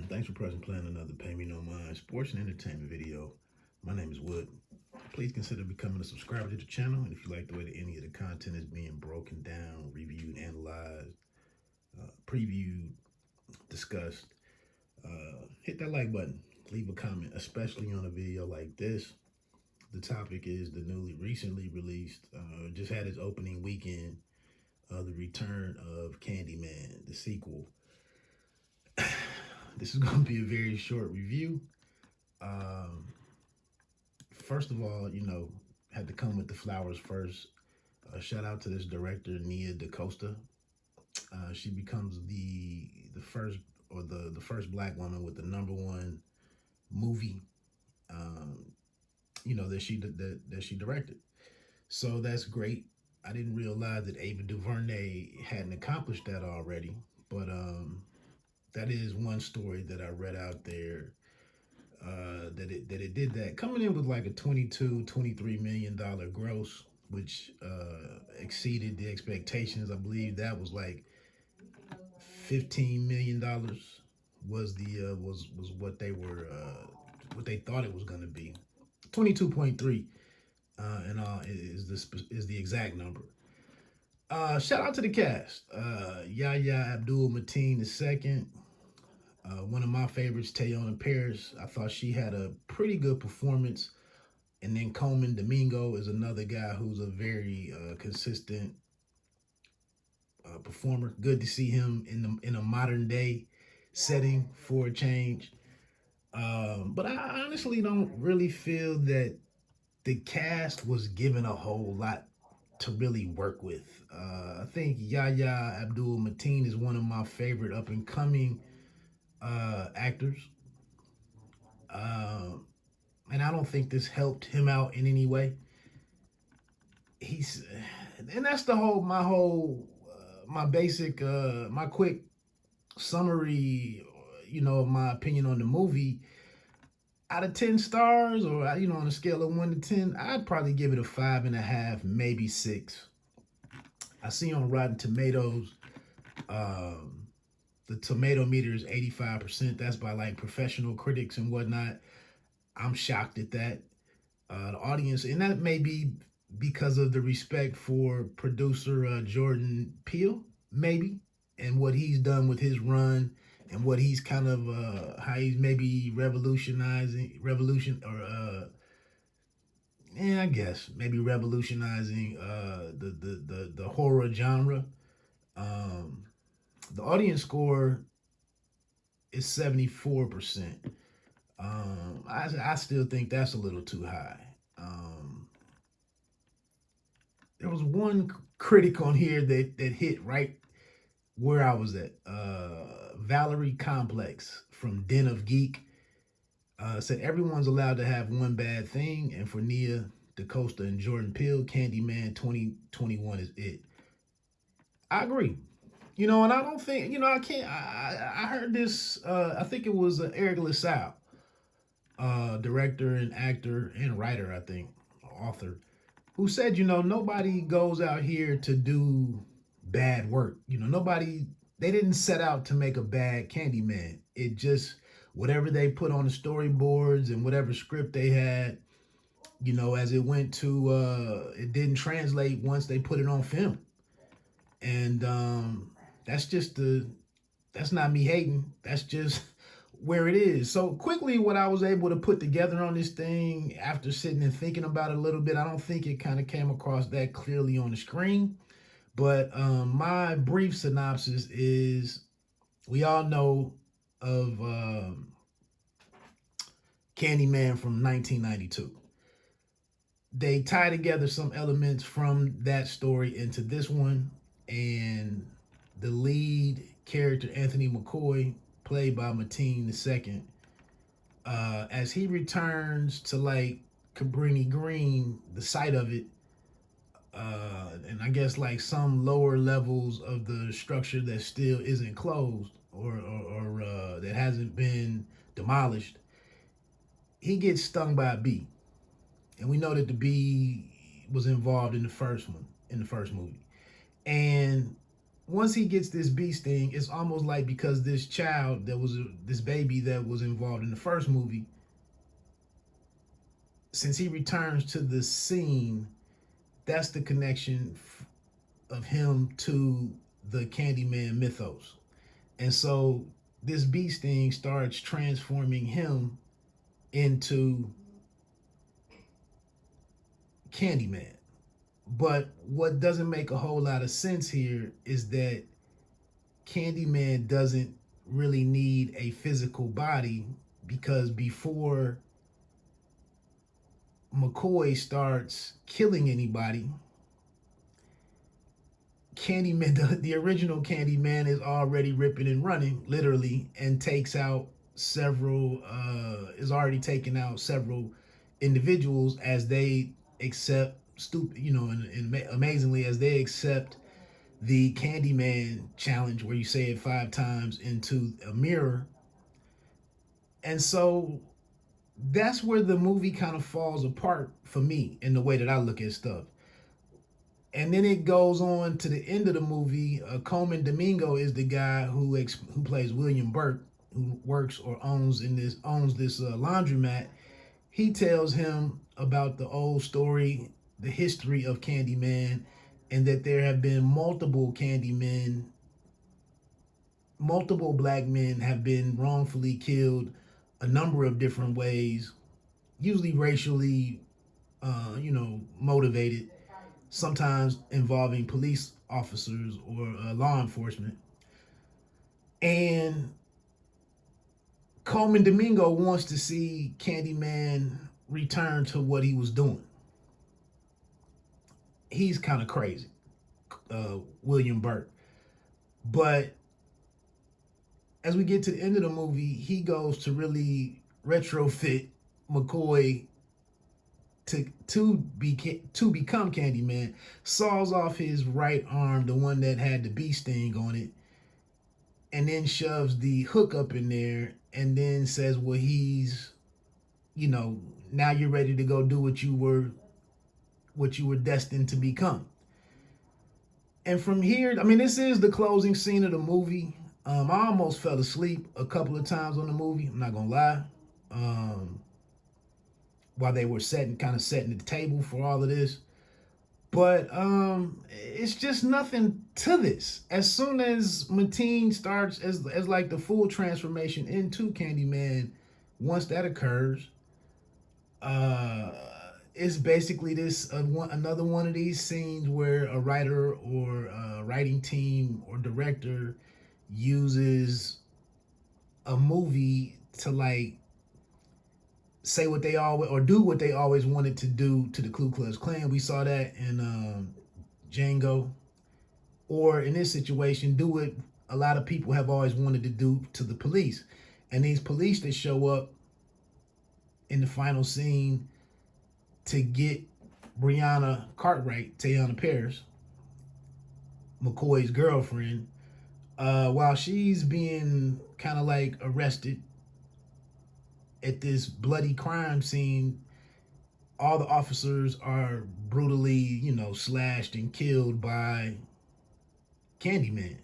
Thanks for pressing playing another Pay Me No Mind sports and entertainment video. My name is Wood. Please consider becoming a subscriber to the channel. And if you like the way that any of the content is being broken down, reviewed, analyzed, previewed, discussed, hit that like button. Leave a comment, especially on a video like this. The topic is the recently released, just had its opening weekend, the return of Candyman, the sequel. This is going to be a very short review. First of all, had to come with the flowers first. Shout out to this director, Nia DaCosta. She becomes the first the first Black woman with the #1 movie, that she directed. So that's great. I didn't realize that Ava DuVernay hadn't accomplished that already, but that is one story that I read out there, that it did that, coming in with like a $22-23 million gross, which exceeded the expectations. I believe that was like $15 million was what they were what they thought it was going to be. 22.3 and is the exact number. Shout out to the cast. Yahya Abul-Mateen II. One of my favorites, Teyonah Parris. I thought she had a pretty good performance. And then Coleman Domingo is another guy who's a very consistent performer. Good to see him in a modern day setting for a change. But I honestly don't really feel that the cast was given a whole lot to really work with. I think Yahya Abul-Mateen is one of my favorite up and coming actors. And I don't think this helped him out in any way. And that's my quick summary, of my opinion on the movie. Out of 10 stars, or, on a scale of 1 to 10, I'd probably give it a 5.5, maybe 6. I see on Rotten Tomatoes, the tomato meter is 85%. That's by like professional critics and whatnot. I'm shocked at that. The audience, and that may be because of the respect for producer Jordan Peele, maybe, and what he's done with his run, and what he's kind of how he's maybe revolutionizing the horror genre. The audience score is 74%. I still think that's a little too high. There was one critic on here that hit right where I was at. Valerie Complex from Den of Geek said everyone's allowed to have one bad thing, and for Nia DaCosta and Jordan Peele, Candyman 2021 is it. I agree. And I don't think, I heard this, I think it was Eric LaSalle, director and actor and writer, I think, author, who said, nobody goes out here to do bad work. They didn't set out to make a bad Candyman. It just, whatever they put on the storyboards and whatever script they had, as it went to, it didn't translate once they put it on film. And that's not me hating. That's just where it is. So quickly, what I was able to put together on this thing after sitting and thinking about it a little bit, I don't think it kind of came across that clearly on the screen. But my brief synopsis is, we all know of Candyman from 1992. They tie together some elements from that story into this one, and the lead character, Anthony McCoy, played by Mateen II, as he returns to like Cabrini Green, the site of it, and I guess like some lower levels of the structure that still isn't closed or that hasn't been demolished. he gets stung by a bee, and we know that the bee was involved in the first movie. And once he gets this bee sting, it's almost like because this child this baby that was involved in the first movie, since he returns to the scene, that's the connection of him to the Candyman mythos. And so this bee sting starts transforming him into Candyman. But what doesn't make a whole lot of sense here is that Candyman doesn't really need a physical body, because before McCoy starts killing anybody, Candyman, the original Candyman, is already ripping and running, literally, and takes out is already taking out several individuals as they accept and amazingly, as they accept the Candyman challenge, where you say it 5 times into a mirror. And so that's where the movie kind of falls apart for me in the way that I look at stuff. And then it goes on to the end of the movie. Coleman Domingo is the guy who plays William Burke, who works or owns this laundromat. He tells him about the old story, the history of Candyman, and that there have been multiple Candymen, multiple black men have been wrongfully killed a number of different ways, usually racially, motivated, sometimes involving police officers or law enforcement. And Coleman Domingo wants to see Candyman return to what he was doing. He's kind of crazy, William Burke. But as we get to the end of the movie, he goes to really retrofit McCoy to become Candyman, saws off his right arm, the one that had the bee sting on it, and then shoves the hook up in there, and then says, well, he's, now you're ready to go do what you were destined to become. And from here, this is the closing scene of the movie. I almost fell asleep a couple of times on the movie, I'm not gonna lie. While they were setting the table for all of this. But it's just nothing to this. As soon as Mateen starts as like the full transformation into Candyman, once that occurs, it's basically another one of these scenes where a writer or a writing team or director uses a movie to like say what they always, or do what they always wanted to do to the Ku Klux Klan. We saw that in Django. Or in this situation, do what a lot of people have always wanted to do to the police. And these police that show up in the final scene to get Brianna Cartwright, Teyonah Parris, McCoy's girlfriend, while she's being kind of like arrested at this bloody crime scene, all the officers are brutally, slashed and killed by Candyman.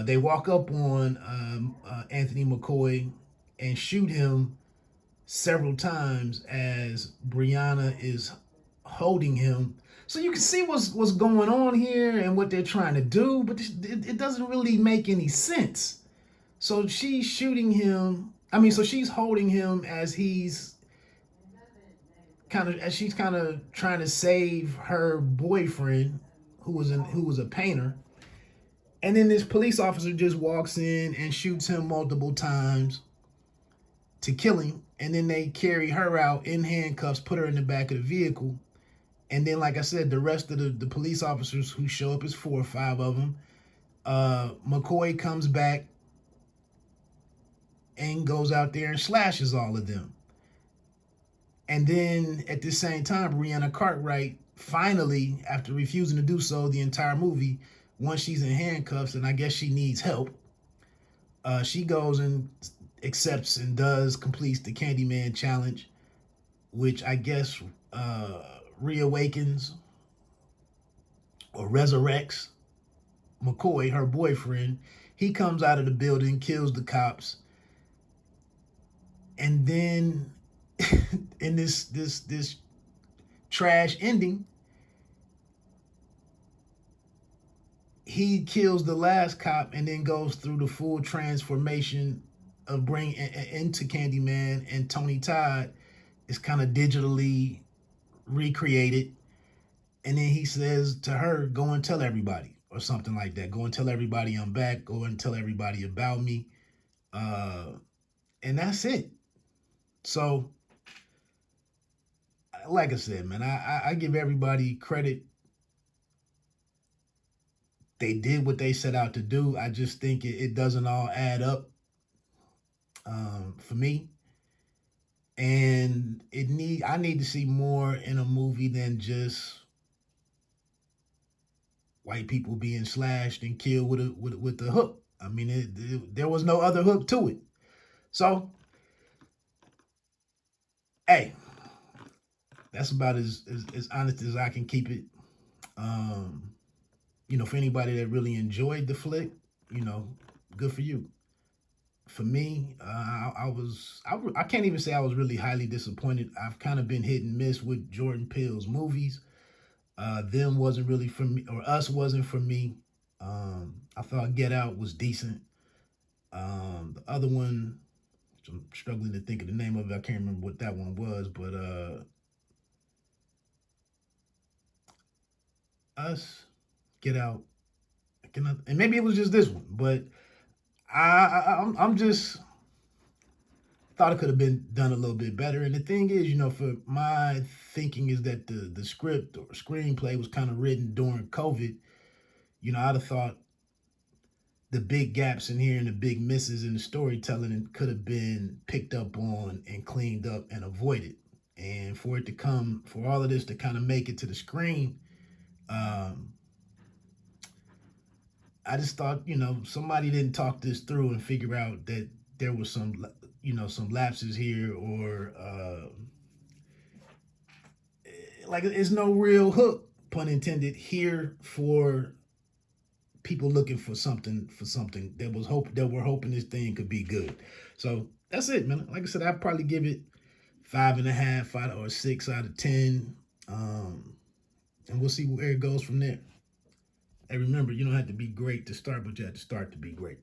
They walk up on Anthony McCoy and shoot him several times as Brianna is holding him. So you can see what's going on here and what they're trying to do, but it doesn't really make any sense. So she's shooting him. So she's holding him as she's kind of trying to save her boyfriend, who was a painter. And then this police officer just walks in and shoots him multiple times to kill him. And then they carry her out in handcuffs, put her in the back of the vehicle. And then, like I said, the rest of the police officers who show up is 4 or 5 of them. McCoy comes back and goes out there and slashes all of them. And then at the same time, Brianna Cartwright finally, after refusing to do so the entire movie, once she's in handcuffs and I guess she needs help, she goes and accepts and completes the Candyman challenge, which I guess reawakens or resurrects McCoy, her boyfriend. He comes out of the building, kills the cops, and then in this trash ending, he kills the last cop and then goes through the full transformation of bringing into Candyman, and Tony Todd is kind of digitally recreated. And then he says to her, go and tell everybody, or something like that. Go and tell everybody I'm back. Go and tell everybody about me. And that's it. So, like I said, man, I give everybody credit. They did what they set out to do. I just think it doesn't all add up for me. And I need to see more in a movie than just white people being slashed and killed with the hook. I mean, there was no other hook to it. So, hey, that's about as honest as I can keep it. For anybody that really enjoyed the flick, good for you. For me, I can't even say I was really highly disappointed. I've kind of been hit and miss with Jordan Peele's movies. Them wasn't really for me, or Us wasn't for me. I thought Get Out was decent. The other one, which I'm struggling to think of the name of it. I can't remember what that one was, but Us, Get Out, and maybe it was just this one, but I'm just thought it could have been done a little bit better. And the thing is, for my thinking is that the script or screenplay was kind of written during COVID. I'd have thought the big gaps in here and the big misses in the storytelling could have been picked up on and cleaned up and avoided. And for all of this to kind of make it to the screen, I just thought, somebody didn't talk this through and figure out that there was some lapses here, or like it's no real hook, pun intended, here for people looking for something that we're hoping this thing could be good. So that's it, man. Like I said, I'd probably give it 5.5, 5 or 6 out of 10. And we'll see where it goes from there. And remember, you don't have to be great to start, but you have to start to be great.